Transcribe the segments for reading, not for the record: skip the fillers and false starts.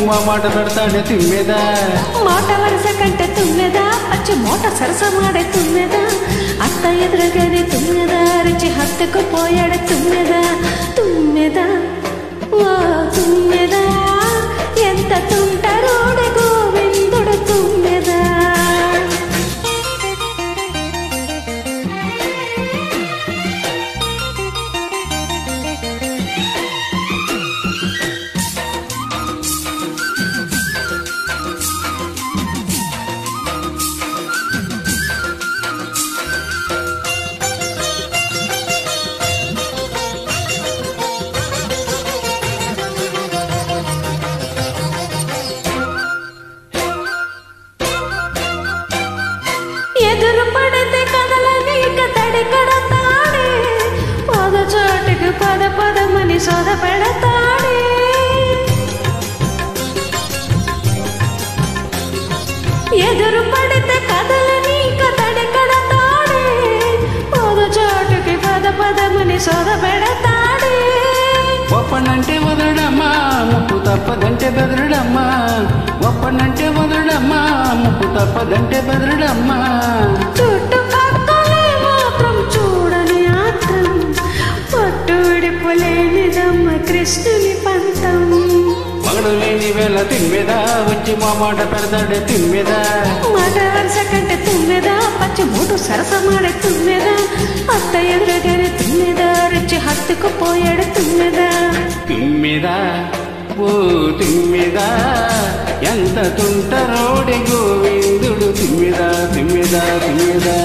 మా మాట పెడతాడే తుమ్మెదా మాట వరుస కంటే తుమ్మెదా పచ్చి మోట సరసమాడే తుమ్మెదా అత్త ఎదురుగానే తుమ్మెదా రుచి హత్తుకు పోయాడే తుమ్మెదా తుమ్మెదా ఓ తుమ్మెదా ఎంత తుంటరోడే గోవిందుడు తుమ్మెదా ఎదురు పడితే కదలనీక తడి కడతాడే పద చోటుకు పద పదమని సోద పెడతాడే ఎదురు పడితే కదలనీక తడి కడతాడే పద చోటుకి పద పదమని సోద పెడతాడే ఒప్పనంటే వదలడమ్మా ముప్పు తప్పదంటే బెదరడమ్మా ఒప్పనంటే వదలడమ్మా ముప్పు తప్పదంటే బెదరడమ్మా చుట్టుపక్కలే మాత్రం చూడని ఆత్రం పట్టు విడిపోలేనిదమ్మ కృష్ణుని పంతం మగడు లేని వేళ తుమ్మెదా వచ్చి మా మాట పెడతాడే తుమ్మెదా మాట వరుస కంటే తుమ్మెదా పచ్చి మూడు సరసమాడే తుమ్మెదా అత్త ఎదురుగానే తుమ్మెదా రుచి హత్తుకు పోయాడు తుమ్మెదా తుమ్మెదా ఓ తుమ్మెదా ఎంత తుంటరోడే గోవిందుడు తుమ్మెదా తుమ్మెదా తుమ్మెదా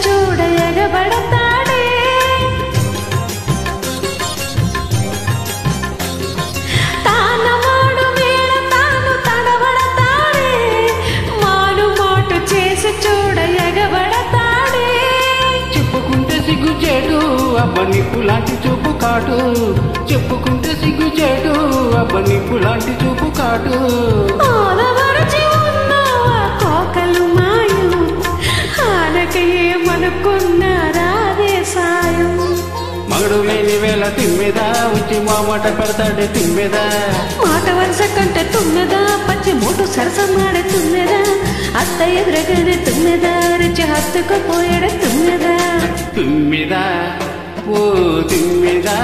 చూడ ఎగబడతాడే తానవాడు వేళ తాను తడబడతాడే మాను మోటు చేసి చూడ ఎగబడతాడే చెప్పుకుంటే సిగ్గుచేటు అబ్బ నిప్పు లాంటి చూపు కాటు చెప్పుకుంటే సిగ్గుచేటు అబ్బ నిప్పు లాంటి చూపు కాటు ఆదవరచి ఉన్న కోకలు మాయం ఆనకి ఏమనుకున్నారాదే సాయం మగడు లేని వేళ తుమ్మెదా వచ్చి మా మాట పెడతాడే తుమ్మెదా మాట వరుస కంటే తుమ్మెదా పచ్చి మూటు సరసమాడే తుమ్మెదా అత్త ఎదురుగానే తుమ్మెదా రుచి హత్తుకు పోయాడు తుమ్మెదా తుమ్మెదా ఓ తుమ్మెదా